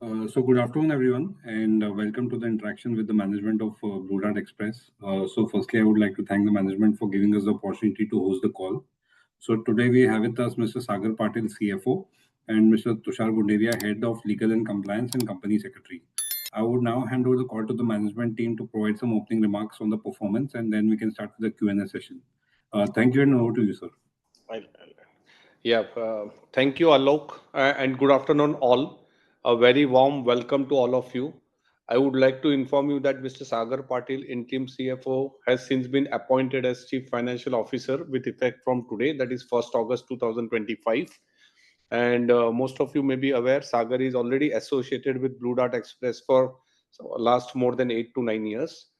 Good afternoon, everyone, and welcome to the interaction with the management of Blue Dart Express. Firstly, I would like to thank the management for giving us the opportunity to host the call. So, today we have with us Mr. Sagar Patil, CFO, and Mr. Tushar Gunderia, Head of Legal and Compliance and Company Secretary. I would now hand over the call to the management team to provide some opening remarks on the performance, and then we can start with the Q&A session. Thank you, and over to you, sir. Thank you, Alok, and good afternoon, all. A very warm welcome to all of you. I would like to inform you that Mr. Sagar Patil, interim CFO, has since been appointed as Chief Financial Officer with effect from today, that is 1st August 2025. And most of you may be aware, Sagar is already associated with Blue Dart Express for last more than 8 to 9 years.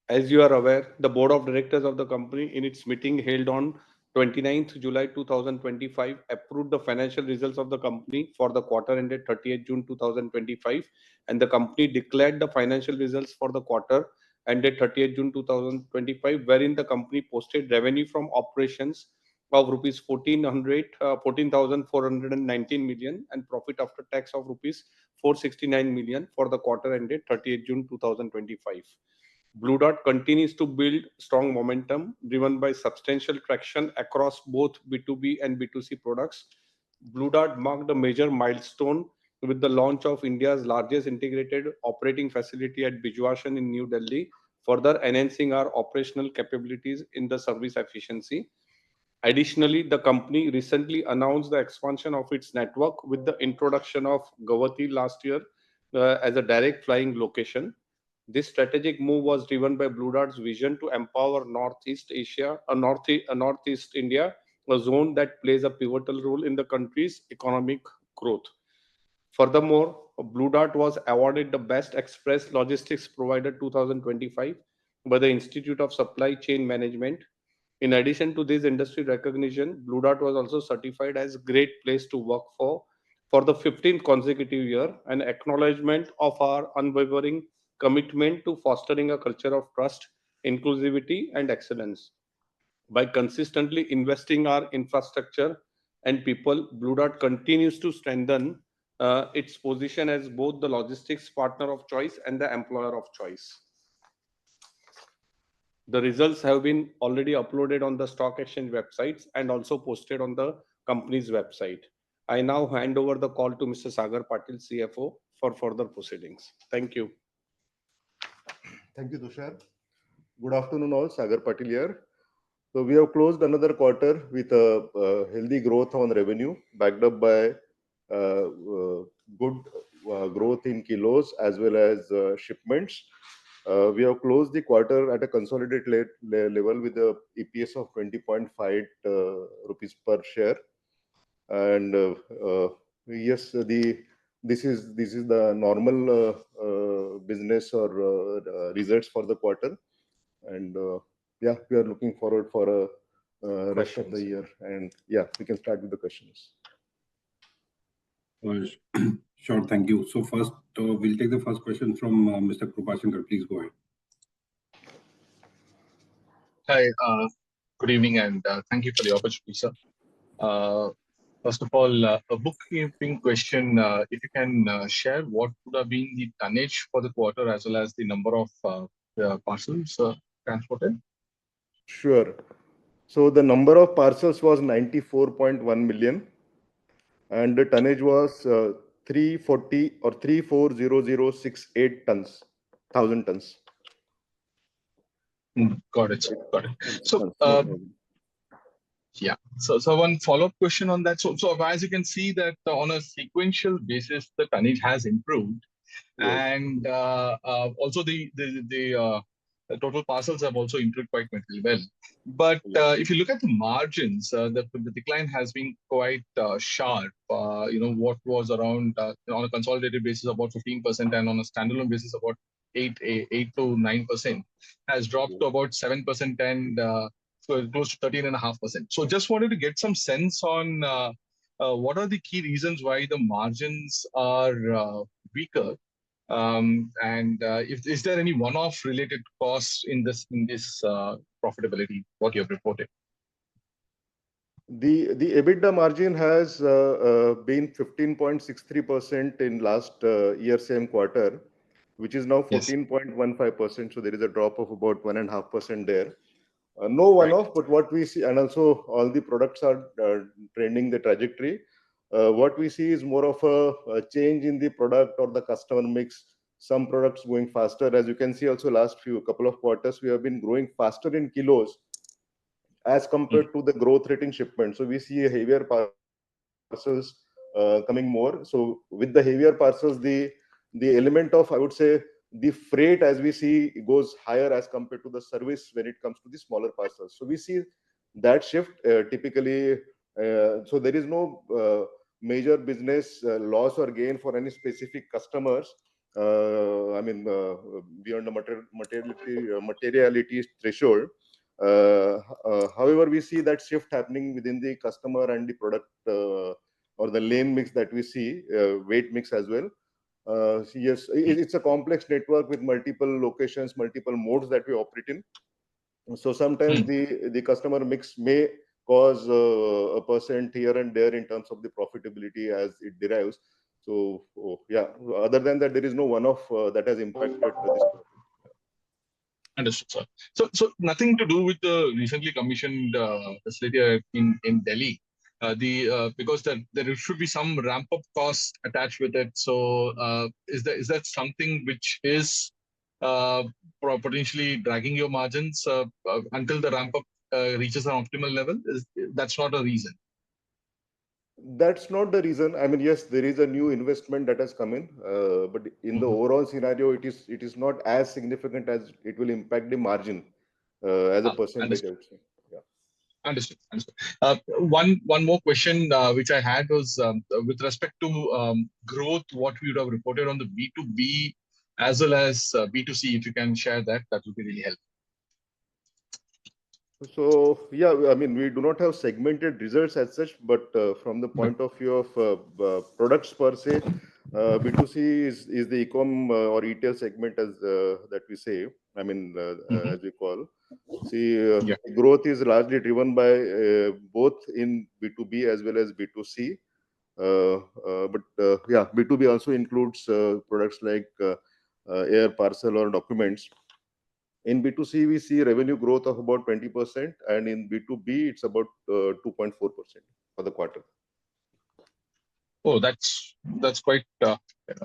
As you are aware, the Board of Directors of the company in its meeting held on 29th July 2025 approved the financial results of the company for the quarter ended 30th June 2025, and the company declared the financial results for the quarter ended 30th June 2025, wherein the company posted revenue from operations of rupees 14,419 million and profit after tax of rupees 469 million for the quarter ended 30th June 2025. Blue Dart continues to build strong momentum driven by substantial traction across both B2B and B2C products. Blue Dart marked a major milestone with the launch of India's largest integrated operating facility at Bijwashan in New Delhi, further enhancing our operational capabilities in the service efficiency. Additionally, the company recently announced the expansion of its network with the introduction of Guwahati last year as a direct flying location. This strategic move was driven by Blue Dart's vision to empower Northeast India, a zone that plays a pivotal role in the country's economic growth. Furthermore, Blue Dart was awarded the Best Express Logistics Provider 2025 by the Institute of Supply Chain Management. In addition to this industry recognition, Blue Dart was also certified as Great Place to Work for the 15th consecutive year, an acknowledgement of our unwavering commitment to fostering a culture of trust, inclusivity, and excellence. By consistently investing our infrastructure and people, Blue Dart continues to strengthen its position as both the logistics partner of choice and the employer of choice. The results have been already uploaded on the stock exchange websites and also posted on the company's website. I now hand over the call to Mr. Sagar Patil, CFO, for further proceedings. Thank you. Thank you, Tushar. Good afternoon, all. Sagar Patil here. So we have closed another quarter with a healthy growth on revenue, backed up by good growth in kilos as well as shipments. We have closed the quarter at a consolidated level with a EPS of 20.5 rupees per share. And yes, this is the normal business or results for the quarter. And yeah, we are looking forward for a rest of the year. And yeah, we can start with the questions. Sure, thank you. So first, we'll take the first question from Mr. Krupashankar. Please go ahead. Hi, good evening, and thank you for the opportunity, sir. First of all, a bookkeeping question. If you can share what would have been the tonnage for the quarter as well as the number of parcels transported? Sure. So the number of parcels was 94.1 million, and the tonnage was 340 or 340068 tons, 1,000 tons. Got it. Got it. So, yeah. So one follow-up question on that. So as you can see that on a sequential basis, the tonnage has improved, Yes. and also the total parcels have also improved quite well. But if you look at the margins, the decline has been quite sharp. What was around on a consolidated basis about 15%, and on a standalone basis about 8 to 9% has dropped to about 7% and so close to 13.5%. So just wanted to get some sense on what are the key reasons why the margins are weaker, and is there any one-off related costs in this profitability what you have reported? The EBITDA margin has been 15.63% in last year same quarter, which is now Yes. 14.15%. So there is a drop of about 1.5% there. No Right. one-off, but what we see, and also all the products are trending the trajectory. What we see is more of a change in the product or the customer mix. Some products going faster. As you can see, also last couple of quarters, we have been growing faster in kilos as compared to the growth rate in shipment. So we see a heavier parcels coming more. So with the heavier parcels, the element of, I would say, the freight as we see goes higher as compared to the service when it comes to the smaller parcels. So we see that shift typically. So there is no major business loss or gain for any specific customers. I mean, beyond the materiality threshold. However, we see that shift happening within the customer and the product or the lane mix that we see, weight mix as well. Yes, it's a complex network with multiple locations, multiple modes that we operate in. So sometimes the customer mix may cause a percent here and there in terms of the profitability as it derives. So yeah, other than that, there is no one-off that has impacted this quarter. Understood, sir. So nothing to do with the recently commissioned facility in Delhi. Because there should be some ramp up cost attached with it. So is that something which is potentially dragging your margins until the ramp up reaches an optimal level? That's not a reason? That's not the reason. I mean, yes, there is a new investment that has come in, but in the overall scenario, it is not as significant as it will impact the margin as a percentage, I Understood. would say. Yeah. Understood. One more question which I had was with respect to growth, what we would have reported on the B2B as well as B2C. If you can share that, that would be really helpful. So yeah, I mean, we do not have segmented results as such, but from the point of view of products per se, B2C is the e-com or retail segment as that we say. I mean, as we call. See, Yeah. growth is largely driven by both in B2B as well as B2C. But yeah, B2B also includes products like air, parcel, or documents. In B2C, we see revenue growth of about 20%, and in B2B, it's about 2.4% for the quarter. Oh, that's quite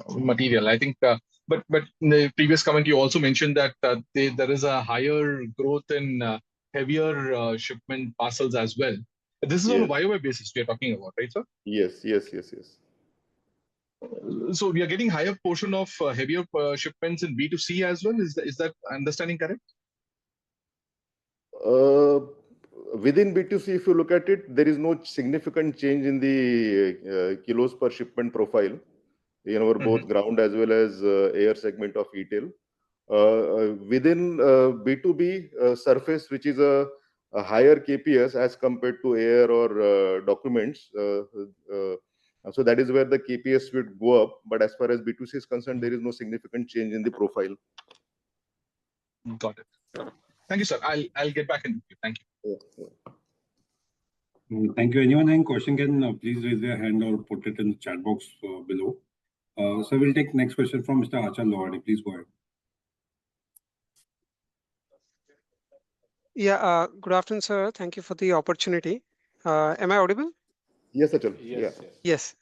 material. I think, but in the previous comment, you also mentioned that there is a higher growth in heavier shipment parcels as well. This is on a Yes, YOY basis we are talking about, right, sir? yes. So we are getting higher portion of heavier shipments in B2C as well. Is that understanding correct? Uh, Within B2C, if you look at it, there is no significant change in the kilos per shipment profile in our both ground as well as air segment of retail. Within B2B surface, which is a higher KPS as compared to air or documents. So that is where the KPS would go up. But as far as B2C is concerned, there is no significant change in the profile. Got it. Thank you, sir. I'll get back in with you. Thank you. Thank you. Anyone having question can please raise their hand or put it in the chat box below. So we'll take next question from Mr. Achal Lohade. Please go ahead. Yeah, good afternoon, sir. Thank you for the opportunity. Am I audible? Yes, Achal. Yes.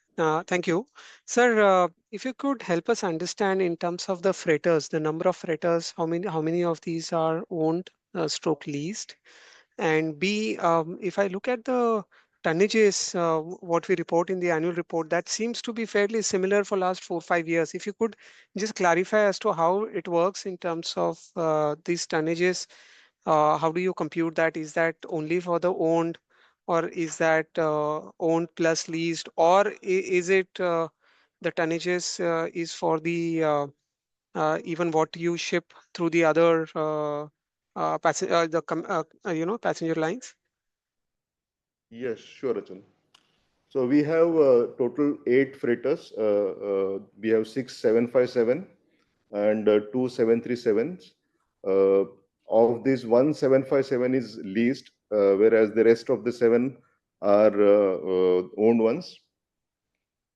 Thank you. Sir, if you could help us understand in terms of the freighters, the number of freighters, how many of these are owned, stroke leased? And B, if I look at the tonnages, what we report in the annual report, that seems to be fairly similar for last 4-5 years. If you could just clarify as to how it works in terms of these tonnages, how do you compute that? Is that only for the owned, or is that owned plus leased, or is it the tonnages is for the even what you ship through the other passenger lines? Yes, sure, Achal. So we have total 8 freighters. We have 6 757 and 2 737s. Of this, 1 757 is leased, whereas the rest of the 7 are owned ones.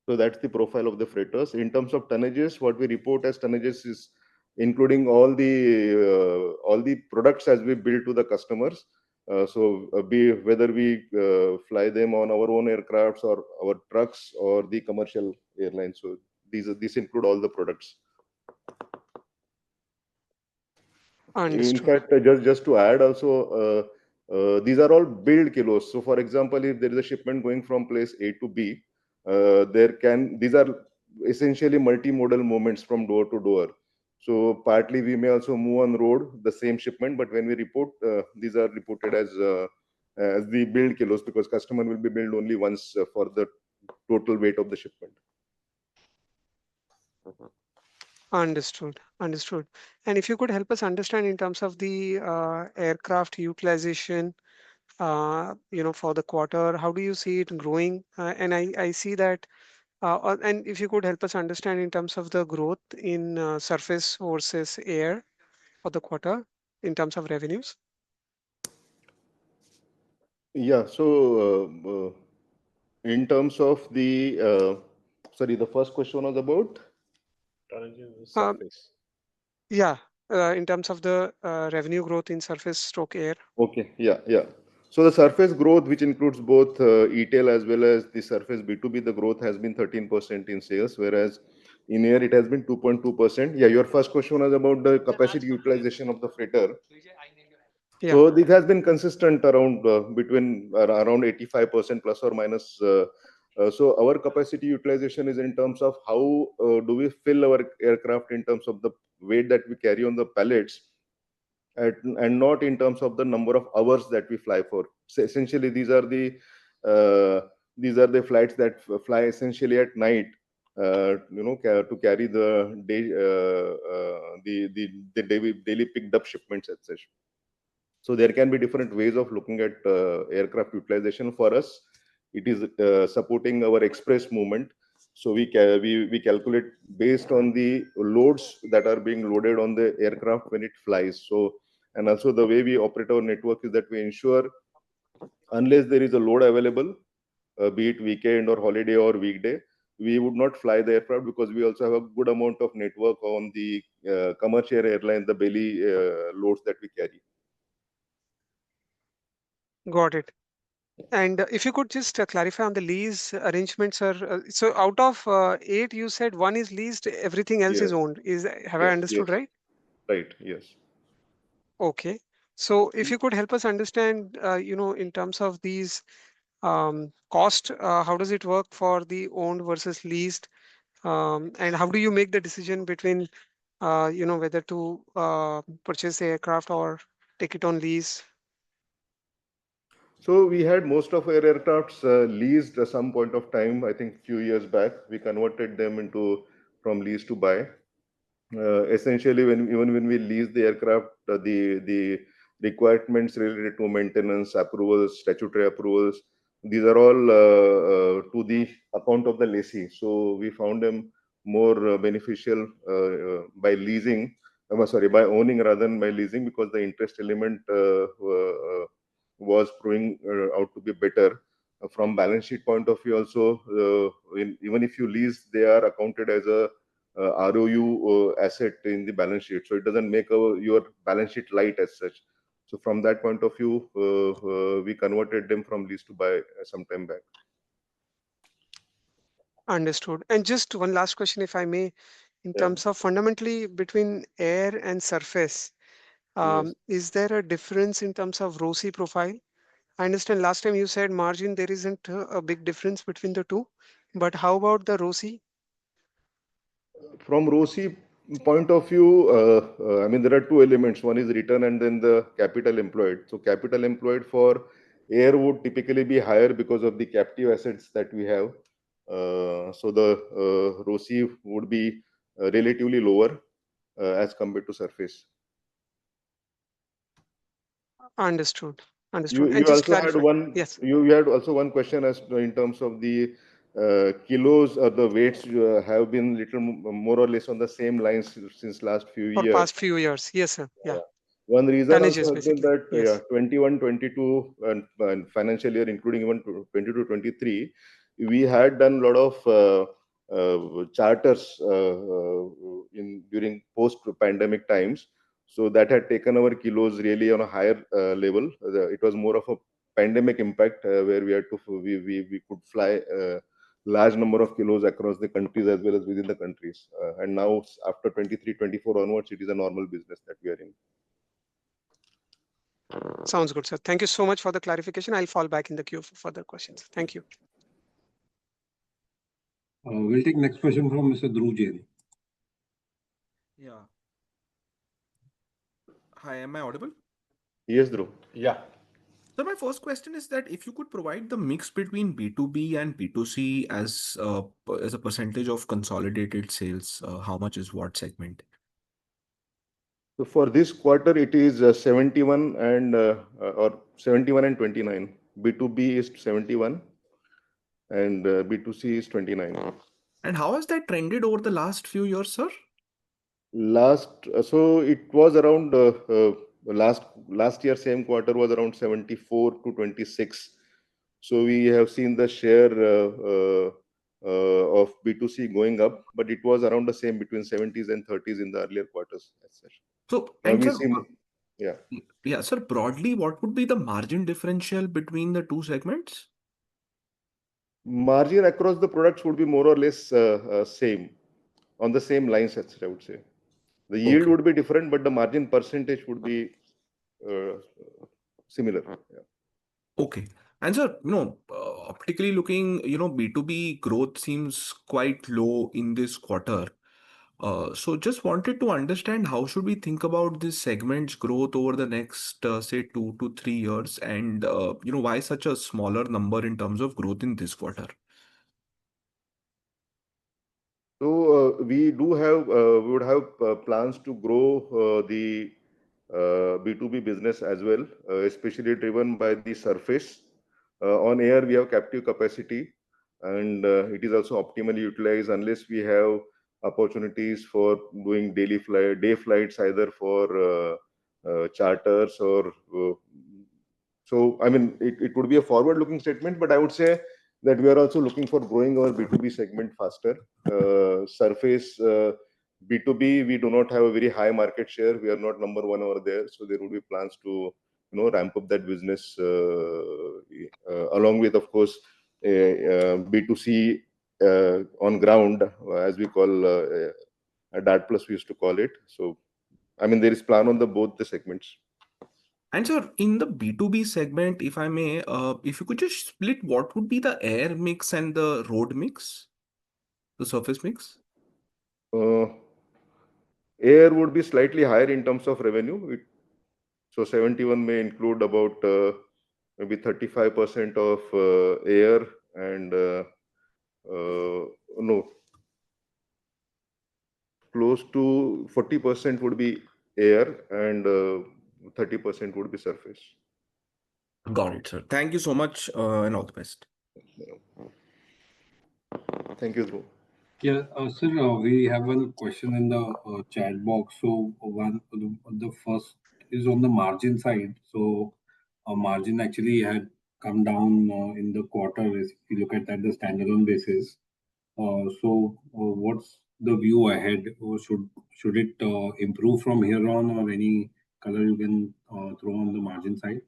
So that's the profile of the freighters. In terms of tonnages, what we report as tonnages is including all the products as we build to the customers. Be whether we fly them on our own aircrafts or our trucks or the commercial airlines. So these include all the products. In Understood. fact, just to add also, these are all build kilos. So, for example, if there is a shipment going from place A to B, these are essentially multimodal movements from door to door. So, partly we may also move on road the same shipment, but when we report, these are reported as the build kilos because customer will be billed only once for the total weight of the shipment. Understood. Understood. And if you could help us understand in terms of the aircraft utilization, for the quarter, how do you see it growing? And I see that, and if you could help us understand in terms of the growth in surface versus air for the quarter in terms of revenues. Yeah. In terms of sorry, the first question was about Uh, surface. yeah, in terms of the revenue growth in surface stroke air. Okay. Yeah. Yeah. So the surface growth, which includes both e-tail as well as the surface B2B, the growth has been 13% in sales, whereas in air it has been 2.2%. Yeah. Your first question was about the capacity utilization of the freighter. Yeah, So this has been consistent around around 85% plus or minus. So our capacity utilization is in terms of how do we fill our aircraft in terms of the weight that we carry on the pallets, and not in terms of the number of hours that we fly for. So essentially, these are the flights that fly essentially at night. To carry the day, the daily picked up shipments, etc. So there can be different ways of looking at aircraft utilization. For us, it is supporting our express movement. So we calculate based on the loads that are being loaded on the aircraft when it flies. So, and also the way we operate our network is that we ensure unless there is a load available, be it weekend or holiday or weekday, we would not fly the aircraft because we also have a good amount of network on the commercial airline, the belly loads that we carry. got it. And if you could just clarify on the lease arrangements, sir. So out of eight, you said one is leased, everything else is Yes, owned. Have I yes, understood yes. right? Right. Yes. Okay. So if you could help us understand, in terms of these cost, how does it work for the owned versus leased? And how do you make the decision between, whether to purchase the aircraft or take it on lease? So we had most of our aircrafts leased at some point of time. I think few years back, we converted them into from lease to buy. Essentially, even when we lease the aircraft, the requirements related to maintenance approvals, statutory approvals, these are all to the account of the lessee. So we found them more beneficial by leasing. Sorry, by owning rather than by leasing, because the interest element was proving out to be better. From balance sheet point of view, also, even if you lease, they are accounted as a ROU asset in the balance sheet. So it doesn't make your balance sheet light as such. So from that point of view, we converted them from lease to buy some time back. Understood. And just one last question, if I may, in Yeah. terms of fundamentally between air and surface, Yes. is there a difference in terms of ROCE profile? I understand last time you said margin, there isn't a big difference between the two, but how about the ROCE? From ROCE point of view, I mean, there are two elements. One is return and then the capital employed. So capital employed for air would typically be higher because of the captive assets that we have. So the ROCE would be relatively lower as compared to surface. Understood. You Understood. And you just also had clarify. one Yes, you had also one question as to in terms of the kilos or the weights have been little more or less on the same lines since last few for years. past few years. Yes, sir. Yeah. One reason Tonnages, also has been basically. that Yes. 21, 22 and financial year, including even 22, 23, we had done a lot of charters in during post-pandemic times. So that had taken our kilos really on a higher level. It was more of a pandemic impact where we had to we could fly large number of kilos across the countries as well as within the countries. And now after 23, 24 onwards, it is a normal business that we are in. Sounds good, sir. Thank you so much for the clarification. I'll fall back in the queue for further questions. Thank you. We'll take next question from Mr. Dhruv Jain. Yeah. Hi, am I audible? Yes, Dhruv. Yeah. So my first question is that if you could provide the mix between B2B and B2C as a percentage of consolidated sales, how much is what segment? So for this quarter, it is 71 and or 71 and 29. B2B is 71 and B2C is 29. And how has that trended over the last few years, sir? So it was around last year same quarter was around 74 to 26. So we have seen the share of B2C going up, but it was around the same between 70s and 30s in the earlier quarters as such. So, Now and we sir, see, yeah. yeah, sir, broadly, what would be the margin differential between the two segments? Margin across the products would be more or less same, on the same lines, I would say. The yield Okay. would be different, but the margin percentage would be uh, similar. Yeah. Okay. And sir, optically looking, B2B growth seems quite low in this quarter. So just wanted to understand how should we think about this segment's growth over the next, say, 2 to 3 years, and why such a smaller number in terms of growth in this quarter? So we would have plans to grow the B2B business as well, especially driven by the surface. On air, we have captive capacity, and it is also optimally utilized unless we have opportunities for doing day flights, either for charters or. So, I mean, it would be a forward-looking statement, but I would say that we are also looking for growing our B2B segment faster. Surface B2B, we do not have a very high market share. We are not number one over there. So there will be plans to, ramp up that business along with, of course, B2C on ground, as we call a DAT plus we used to call it. So, I mean, there is plan on both the segments. And sir, in the B2B segment, if I may, if you could just split what would be the air mix and the road mix, the surface mix? Air would be slightly higher in terms of revenue. So 71 may include about maybe 35% of air and no, close to 40% would be air and 30% would be surface. Got it, sir. Thank you so much, and all the best. Thank you, Dhruv. Yeah, sir, we have one question in the chat box. So the first is on the margin side. So margin actually had come down in the quarter if you look at the standalone basis. What's the view ahead? Or should it improve from here on, or any color you can throw on the margin side?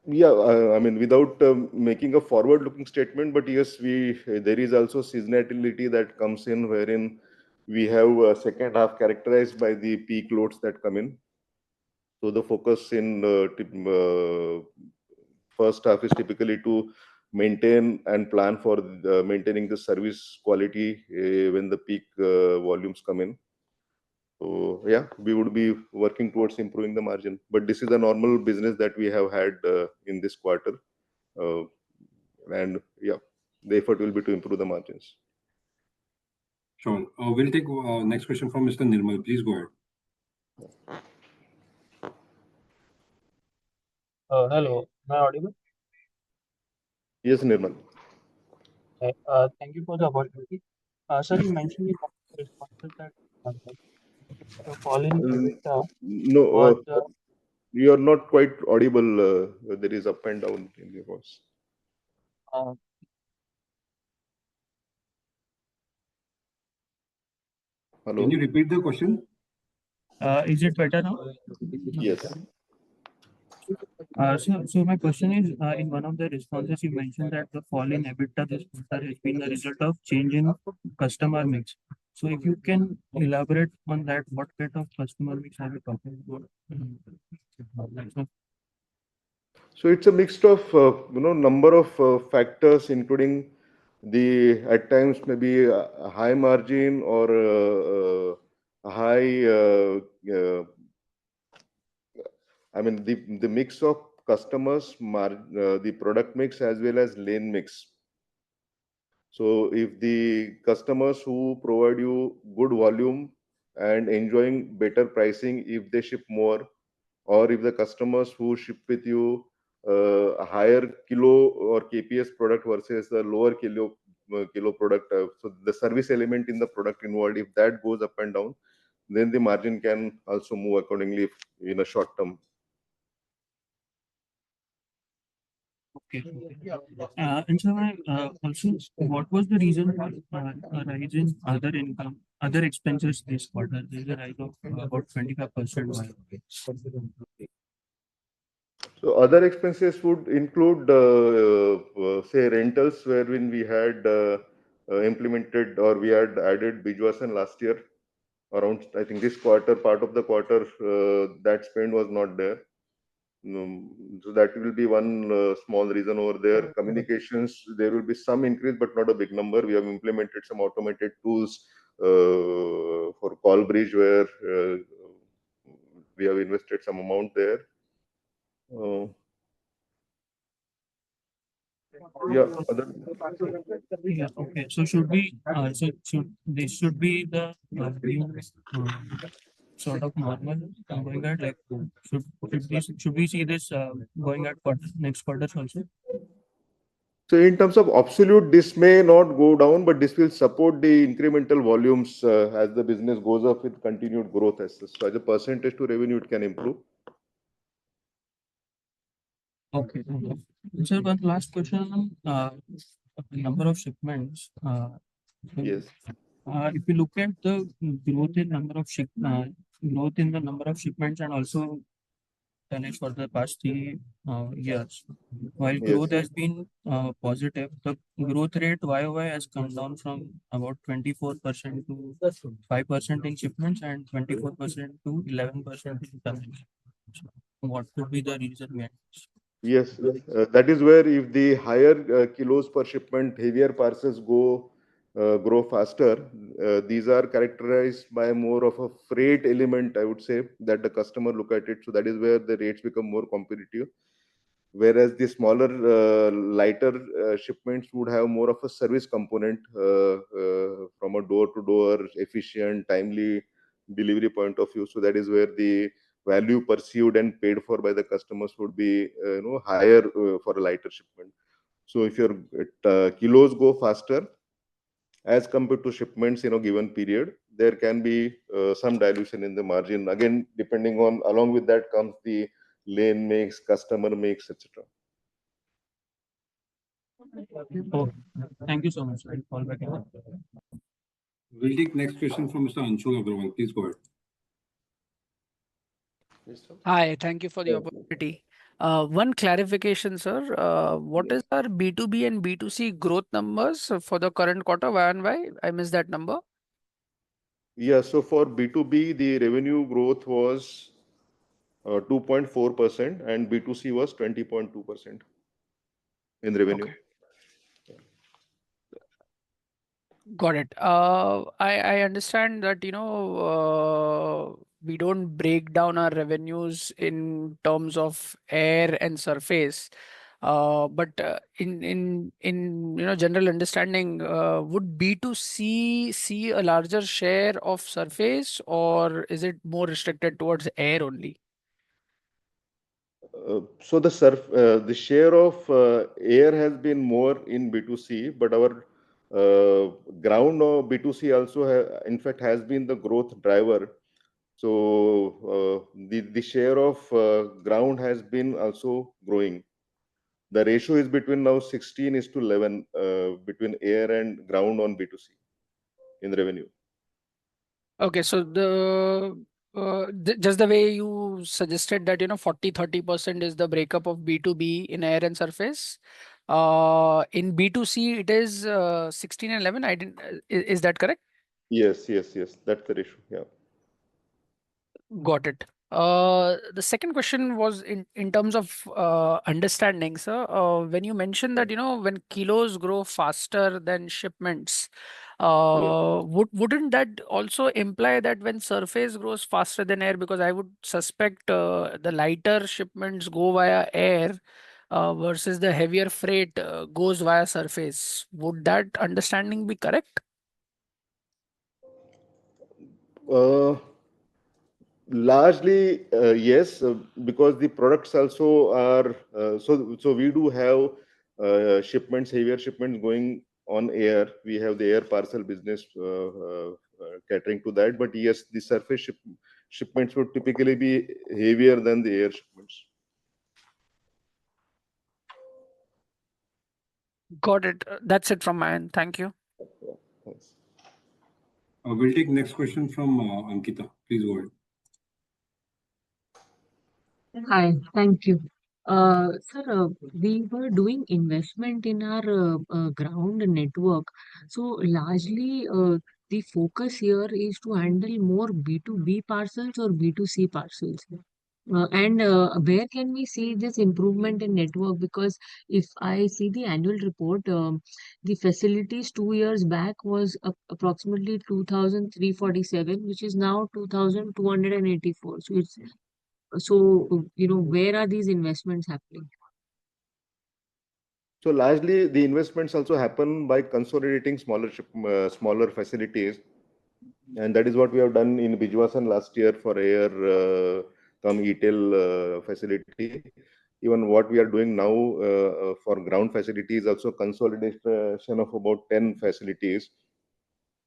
Yeah, I mean, without making a forward-looking statement, but yes, there is also seasonality that comes in, wherein we have a second half characterized by the peak loads that come in. So the focus in first half is typically to maintain and plan for maintaining the service quality when the peak volumes come in. So yeah, we would be working towards improving the margin, but this is a normal business that we have had in this quarter, and yeah, the effort will be to improve the margins. Sure. We'll take next question from Mr. Nirmal. Please go ahead. Hello, am I audible? Yes, Nirmal. Thank you for the opportunity. Sir, you mentioned in one of the responses that a fall in EBITDA No, was you are not quite audible. There is up and down in your voice. uh, Hello? Can you repeat the question? is it better now? Yes. So my question is, in one of the responses, you mentioned that the fall in EBITDA this quarter has been the result of change in customer mix. So if you can elaborate on that, what kind of customer mix are we talking about? So, So it's a mix of number of factors, including the at times maybe a high margin or a high. I mean the mix of customers, the product mix as well as lane mix. So if the customers who provide you good volume and enjoying better pricing, if they ship more, or if the customers who ship with you a higher kilo or KPS product versus a lower kilo product, so the service element in the product involved, if that goes up and down, then the margin can also move accordingly in a short term. okay. And so also, what was the reason for a rise in other income, other expenses this quarter? There is a rise of about 25%. So other expenses would include, say, rentals, wherein we had implemented or we had added Bijwasan last year. Around, I think this quarter, part of the quarter, that spend was not there. So that will be one small reason over there. Communications, there will be some increase, but not a big number. We have implemented some automated tools for call bridge where we have invested some amount there. Yeah, Yeah, okay. So should we, this should be the new sort of normal going at like should we see this going at next quarters also? so in terms of absolute, this may not go down, but this will support the incremental volumes as the business goes up with continued growth as such. So as a percentage to revenue, it can improve. Okay. Okay. Sir, one last question. Number of shipments. Yes. If you look at the growth in number of growth in the number of shipments and also tonnage for the past 3 years, while Yes. growth has been positive, the growth rate YOY has come down from about 24% to 5% in shipments and 24% to 11% in tonnage. So what could be the reason behind this? Yes, that is where if the higher kilos per shipment, heavier parcels grow faster. These are characterized by more of a freight element, I would say, that the customer look at it. So that is where the rates become more competitive. Whereas the smaller, lighter shipments would have more of a service component from a door-to-door, efficient, timely delivery point of view. So that is where the value perceived and paid for by the customers would be higher for a lighter shipment. So if your kilos go faster as compared to shipments in a given period, there can be some dilution in the margin. Again, depending on, along with that comes the lane mix, customer mix, etc. Oh, thank you so much. I'll call back. We'll take next question from Mr. Anshul Agrawal. Please go ahead. Hi, thank you for the opportunity. One clarification, sir. What is our B2B and B2C growth numbers for the current quarter, Y and Y? I missed that number. Yeah, so for B2B, the revenue growth was 2.4% and B2C was 20.2% in revenue. Okay. Got it. I understand that, we don't break down our revenues in terms of air and surface. But in general understanding, would B2C see a larger share of surface, or is it more restricted towards air only? So the share of air has been more in B2C, but our ground B2C also in fact has been the growth driver. So the share of ground has been also growing. The ratio is between now 16:11 between air and ground on B2C in revenue. Okay, so just the way you suggested that 40-30% is the breakup of B2B in air and surface. In B2C it is 16 and 11. I didn't. Is that correct? Yes, that's the ratio. Yeah. Got it. The second question was in terms of understanding, sir. When you mentioned that when kilos grow faster than shipments, Yes. wouldn't that also imply that when surface grows faster than air? Because I would suspect the lighter shipments go via air versus the heavier freight goes via surface. Would that understanding be correct? Uh, Largely, yes, because the products also are so we do have shipments, heavier shipments going on air. We have the air parcel business catering to that. But yes, the shipments would typically be heavier than the air shipments. Got it. That's it from my end. Thank you. Yeah, thanks. We'll take next question from Ankita. Please go ahead. Hi, thank you. Sir, we were doing investment in our ground network. So largely, the focus here is to handle more B2B parcels or B2C parcels. And where can we see this improvement in network? Because if I see the annual report, the facilities 2 years back was approximately 2,347, which is now 2,284. So, where are these investments happening? So largely, the investments also happen by consolidating smaller facilities, and that is what we have done in Bijwasan last year for air come ETEL facility. Even what we are doing now for ground facilities, also consolidation of about 10 facilities.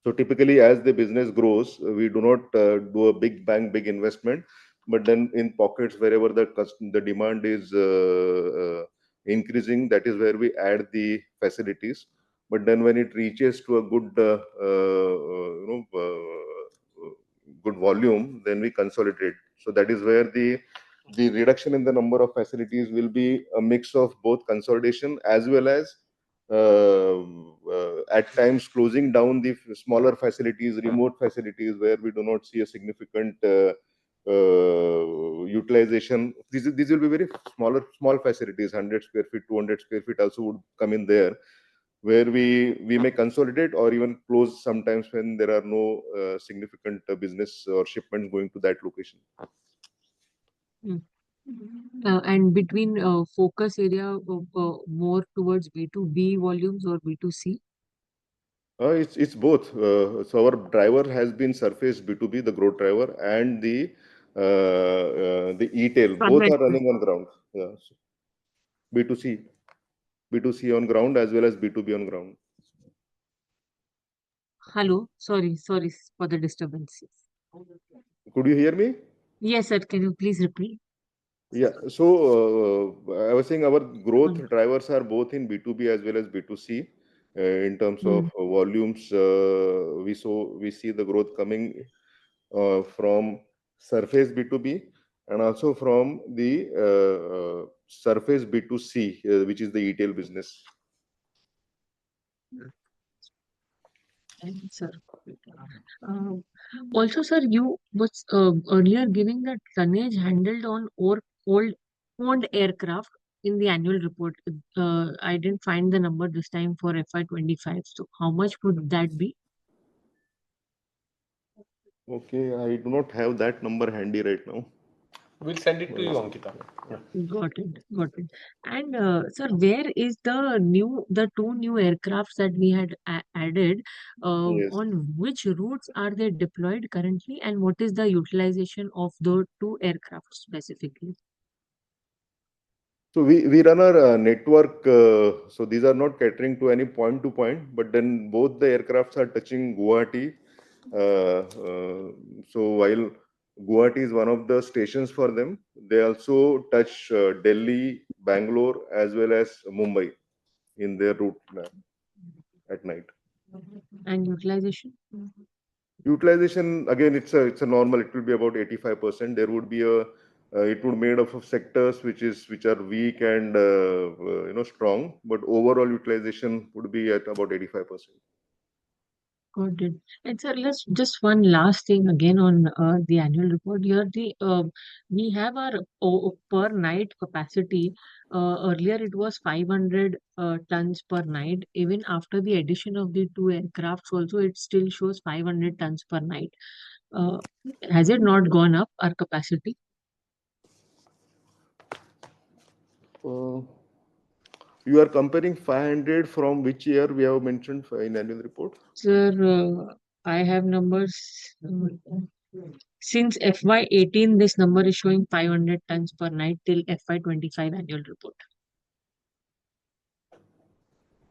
So typically, as the business grows, we do not do a big investment, but then in pockets wherever the demand is increasing, that is where we add the facilities. But then when it reaches to a good volume, then we consolidate. So that is where the reduction in the number of facilities will be a mix of both consolidation as well as at times closing down the smaller facilities, remote facilities where we do not see a significant utilization. These will be very small facilities, 100 square feet, 200 square feet also would come in there, where we may consolidate or even close sometimes when there are no significant business or shipments going to that location. Mm. And between focus area more towards B2B volumes or B2C? It's both. So our driver has been surface B2B, the growth driver, and the e-tail. Both are running on ground. Yeah. So B2C, B2C on ground as well as B2B on ground. Hello, sorry for the disturbance. Could you hear me? Yes, sir. Can you please repeat? Yeah. So I was saying our growth drivers are both in B2B as well as B2C. In terms of volumes, we see the growth coming from surface B2B and also from the surface B2C, which is the e-tail business. Sir. Also, sir, you was earlier giving that tonnage handled on old owned aircraft in the annual report. I didn't find the number this time for FY25. So, how much would that be? Okay, I do not have that number handy right now. We'll send it to you, Ankita. Yeah. Got it. And sir, where is the two new aircrafts that we had added? Yes. On which routes are they deployed currently, and what is the utilization of the two aircraft specifically? So we run our network. So these are not catering to any point to point, but then both the aircrafts are touching Guwahati. So while Guwahati is one of the stations for them. They also touch Delhi, Bangalore, as well as Mumbai in their route at night. And utilization? Utilization, again, it's a normal. It will be about 85%. There would be it would made up of sectors which are weak and strong, but overall utilization would be at about 85%. Got it. And sir, let's just one last thing again on the annual report. Here, we have our per night capacity. Earlier, it was 500 tons per night. Even after the addition of the two aircrafts, also it still shows 500 tons per night. Uh, has it not gone up, our capacity? You are comparing 500 from which year we have mentioned in annual report? Sir, I have numbers. Since FY18, this number is showing 500 tons per night till FY25 annual report.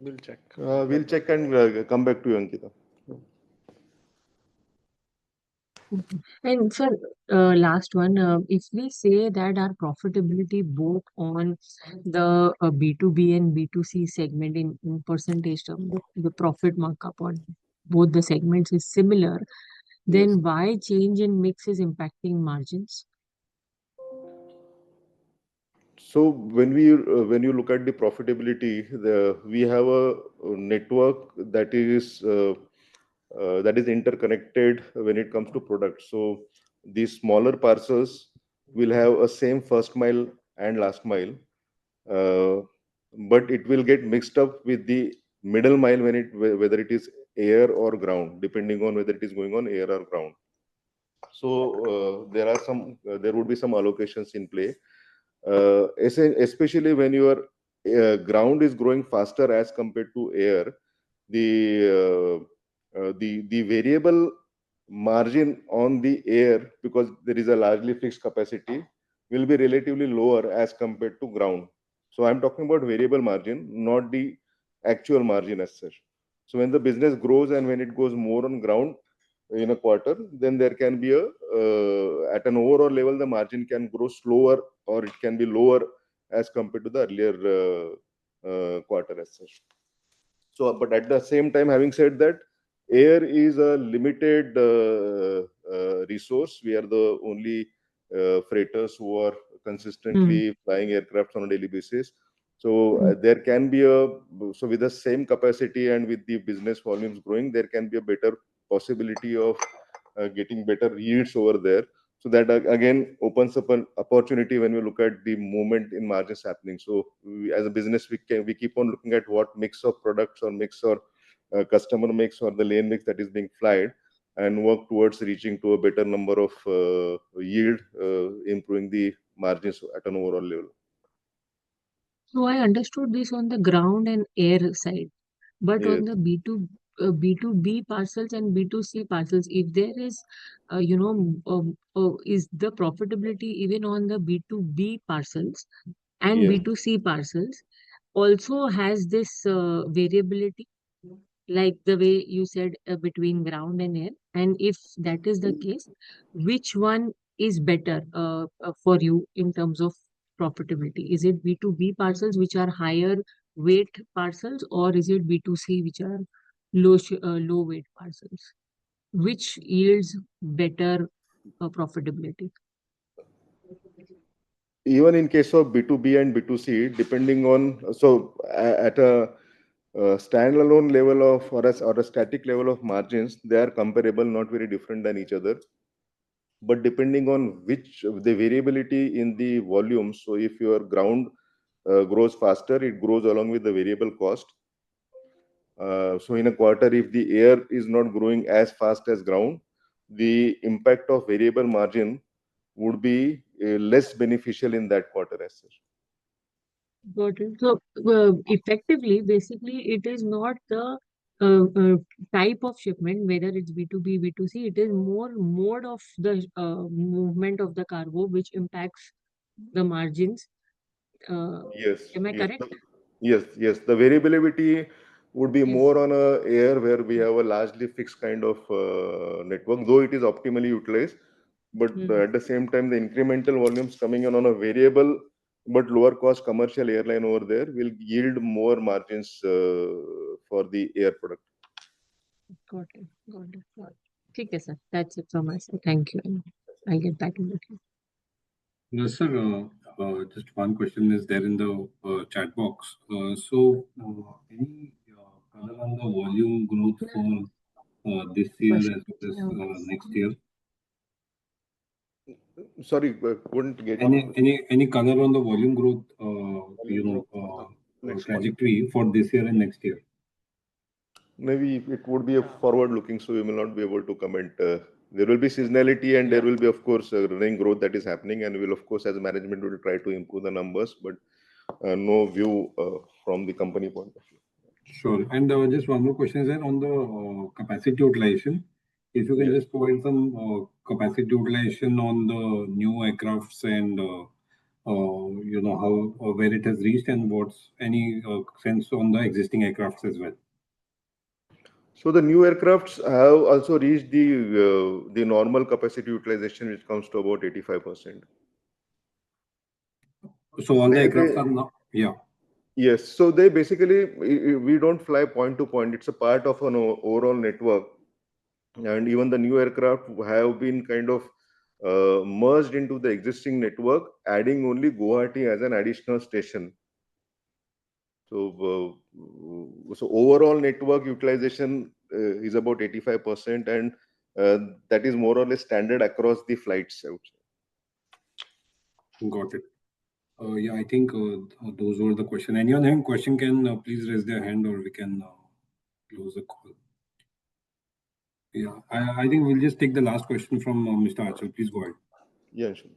We'll check. We'll check and come back to you, Ankita. And sir, last one, if we say that our profitability both on the B2B and B2C segment in percentage term, the profit markup on both the segments is similar, Yes. then why change in mix is impacting margins? So when you look at the profitability, we have a network that is interconnected when it comes to products. So these smaller parcels will have a same first mile and last mile, uh, but it will get mixed up with the middle mile whether it is air or ground, depending on whether it is going on air or ground. So there would be some allocations in play, especially when your ground is growing faster as compared to air. The variable margin on the air, because there is a largely fixed capacity, will be relatively lower as compared to ground. So I'm talking about variable margin, not the actual margin as such. So when the business grows and when it goes more on ground in a quarter, then there can be at an overall level, the margin can grow slower or it can be lower as compared to the earlier quarter as such. So, but at the same time, having said that, air is a limited resource. We are the only freighters who are consistently flying aircraft on a daily basis. So there can be so with the same capacity and with the business volumes growing, there can be a better possibility of getting better yields over there. So that again opens up an opportunity when we look at the movement in margins happening. So as a business, we keep on looking at what mix of products or mix or customer mix or the lane mix that is being flied, and work towards reaching to a better number of yield, improving the margins at an overall level. So I understood this on the ground and air side, but Yes. on the B2B parcels and B2C parcels, if there is, is the profitability even on the B2B parcels and Yes. B2C parcels also has this variability, like the way you said, between ground and air? And if that is the case, which one is better for you in terms of profitability? Is it B2B parcels, which are higher weight parcels, or is it B2C, which are low weight parcels? Which yields better profitability? Even in case of B2B and B2C, depending on, at a standalone level of or a static level of margins, they are comparable, not very different than each other. But depending on which the variability in the volume, so if your ground grows faster, it grows along with the variable cost. So in a quarter, if the air is not growing as fast as ground, the impact of variable margin would be less beneficial in that quarter as such. Got it. So, effectively, basically, it is not the type of shipment, whether it's B2B, B2C, it is more mode of the movement of the cargo, which impacts the margins. Yes, Am I yes, correct? yes. The variability would be Yes. more on a air where we have a largely fixed kind of network, though it is optimally utilized. but at the same time, the incremental volumes coming in on a variable but lower cost commercial airline over there will yield more margins for the air product. Got it. Got it. Got it. Okay, sir. That's it from my side. Thank you. I'll get back in the queue. Yes, sir. Just one question is there in the chat box. Any color on the volume growth for this year as well as next year? Sorry, couldn't get you. Any color on the volume growth, trajectory for this year and next year? Maybe it would be a forward-looking, so we will not be able to comment. There will be seasonality, and there will be, of course, running growth that is happening, and we'll, of course, as management, will try to improve the numbers, but no view from the company point of view. Sure. And just one more question is there on the capacity utilization. If you can just provide some capacity utilization on the new aircrafts and how where it has reached and what's any sense on the existing aircrafts as well. So the new aircrafts have also reached the normal capacity utilization, which comes to about 85%. So all the aircrafts are now, yeah. Yes. So they basically, we don't fly point to point. It's a part of an overall network. And even the new aircraft have been kind of merged into the existing network, adding only Guwahati as an additional station. So, so overall network utilization is about 85%, and that is more or less standard across the flights, I would say. Got it. Yeah, I think those were the questions. Anyone having question can please raise their hand, or we can close the call. Yeah, I think we'll just take the last question from Mr. Achal. Please go ahead. Yeah, sure.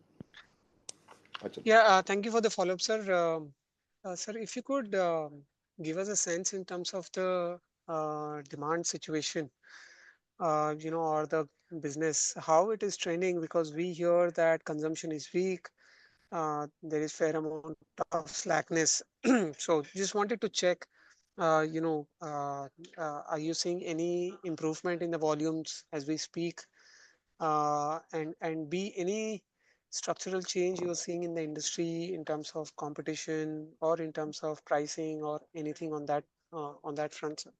Achal. Yeah, thank you for the follow-up, sir. Sir, if you could give us a sense in terms of the demand situation, or the business, how it is trending, because we hear that consumption is weak. There is fair amount of slackness. So just wanted to check, are you seeing any improvement in the volumes as we speak? And B, any structural change you're seeing in the industry in terms of competition or in terms of pricing or anything on that front, sir?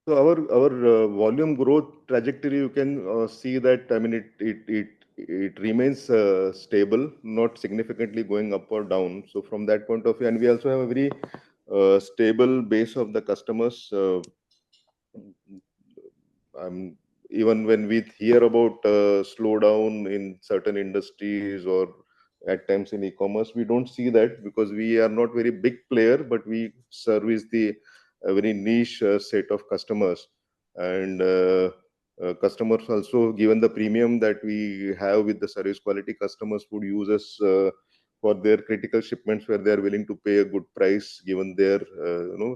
So our volume growth trajectory, you can see that, I mean, it remains stable, not significantly going up or down. So from that point of view, and we also have a very stable base of the customers. Even when we hear about slowdown in certain industries or at times in e-commerce, we don't see that because we are not very big player, but we service the very niche set of customers. And customers also, given the premium that we have with the service quality, customers would use us for their critical shipments where they are willing to pay a good price given their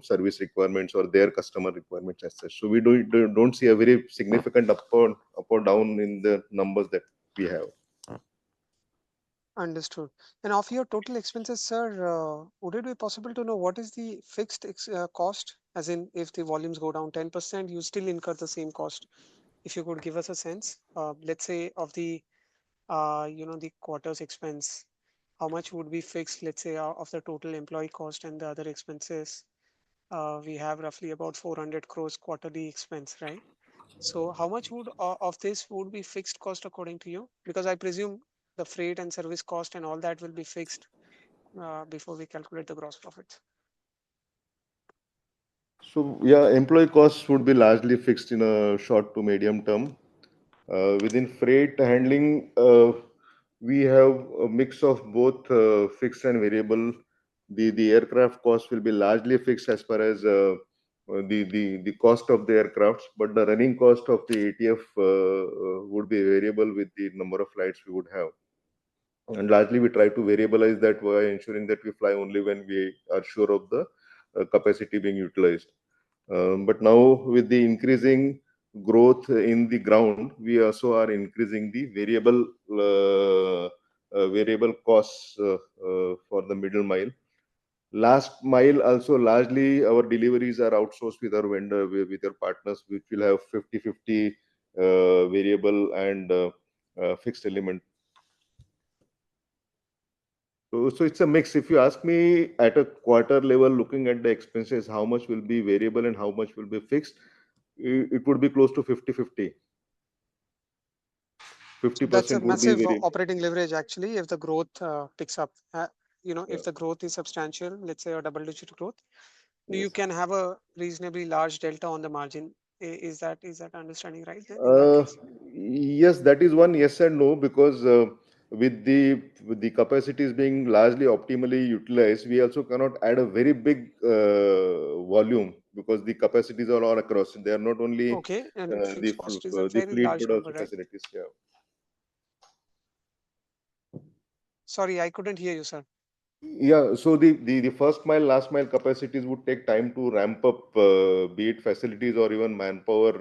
service requirements or their customer requirements as such. So we don't see a very significant up or down in the numbers that we have. Understood. And of your total expenses, sir, would it be possible to know what is the fixed cost? As in, if the volumes go down 10%, you still incur the same cost. If you could give us a sense, let's say of the the quarter's expense, how much would be fixed, let's say, of the total employee cost and the other expenses? We have roughly about 400 crores quarterly expense, right? So how much would of this would be fixed cost according to you? Because I presume the freight and service cost and all that will be fixed before we calculate the gross profits. So yeah, employee costs would be largely fixed in a short to medium term. Within freight handling, we have a mix of both fixed and variable. The aircraft cost will be largely fixed as far as the cost of the aircrafts, but the running cost of the ATF would be variable with the number of flights we would have. And largely we try to variabilize that by ensuring that we fly only when we are sure of the capacity being utilized. But now with the increasing growth in the ground, we also are increasing the variable costs for the middle mile. Last mile also, largely our deliveries are outsourced with our vendor, with our partners, which will have 50-50 variable and fixed element. So it's a mix. If you ask me at a quarter level, looking at the expenses, how much will be variable and how much will be fixed, it would be close to 50-50. That's a 50% would be massive variable. operating leverage actually if the growth picks up. Yeah. If the growth is substantial, let's say a double-digit growth, you Yes. can have a reasonably large delta on the margin. Is that understanding right then in that case? Yes, that is one yes and no, because with the capacities being largely optimally utilized, we also cannot add a very big volume, because the capacities are all across. They are not only Okay, and fixed cost is a the very fleet, large but also number, right? facilities. Yeah. Sorry, I couldn't hear you, sir. Yeah, so the first mile, last mile capacities would take time to ramp up, be it facilities or even manpower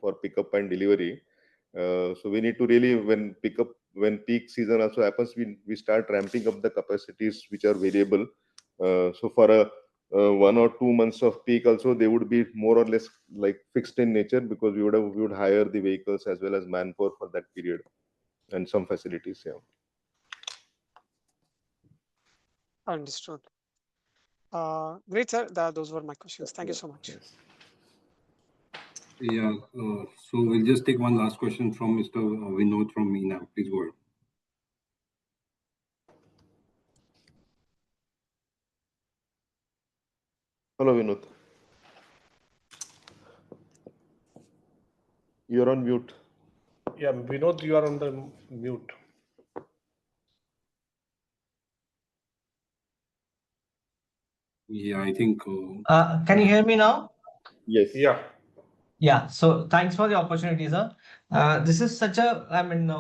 for pickup and delivery. So we need to really, when peak season also happens, we start ramping up the capacities which are variable. So for a 1 or 2 months of peak also, they would be more or less like fixed in nature, because we would hire the vehicles as well as manpower for that period and some facilities. Yeah. Understood. Great, sir. Those were my questions. Thank you so much. Yes. Yeah. So we'll just take one last question from Mr. Vinod from MENA. Please go ahead. Hello, Vinod. You're on mute. Yeah, Vinod, you are on the mute. Yeah, I think. Can you hear me now? Yes. Yeah. Yeah. So thanks for the opportunity, sir. This is such a, I mean,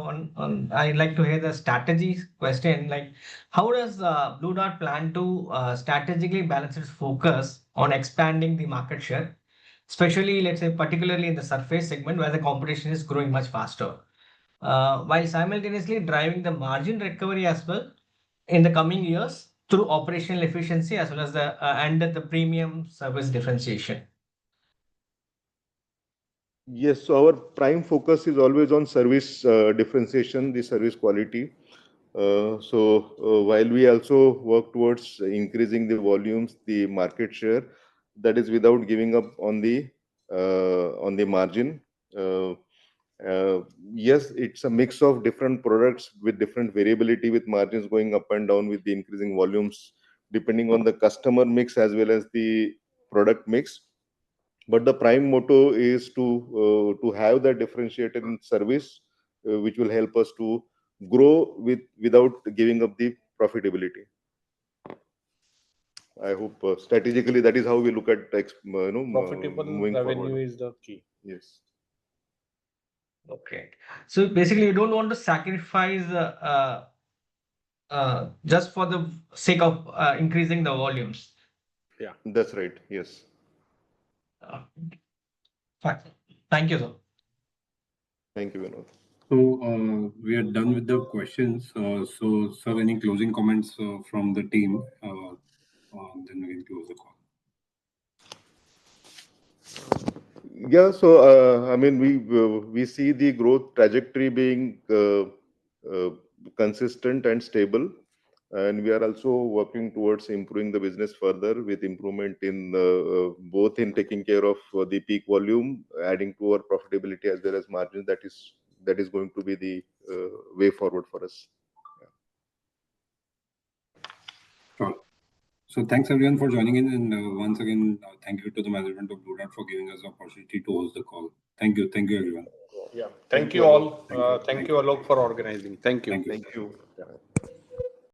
I'd like to hear the strategy question. Like, how does Blue Dart plan to strategically balance its focus on expanding the market share, especially, let's say, particularly in the surface segment where the competition is growing much faster, while simultaneously driving the margin recovery as well in the coming years through operational efficiency as well as the premium service differentiation? Yes, so our prime focus is always on service differentiation, the service quality. While we also work towards increasing the volumes, the market share, that is without giving up on the margin. Yes, it's a mix of different products with different variability, with margins going up and down with the increasing volumes, depending on the customer mix as well as the product mix. But the prime motto is to have that differentiated service, which will help us to grow without giving up the profitability. I hope strategically that is how we look at Profitable moving revenue forward. is the key. Yes. Okay. So basically, you don't want to sacrifice just for the sake of increasing the volumes. Yeah. That's right. Yes. Fine. Thank you, sir. Thank you, Vinod. So we are done with the questions. So, sir, any closing comments from the team? Then we can close the call. Yeah, so I mean, we see the growth trajectory being consistent and stable, and we are also working towards improving the business further with improvement in both in taking care of the peak volume, adding to our profitability as well as margins. That is going to be the way forward for us. Sure. So thanks everyone for joining in, and once again, thank you to the management of Blue Dart for giving us the opportunity to host the call. Thank you everyone. Yeah. Thank you all. Thank you, Alok, for organizing. Thank you. Thank you. Thank you. Yeah.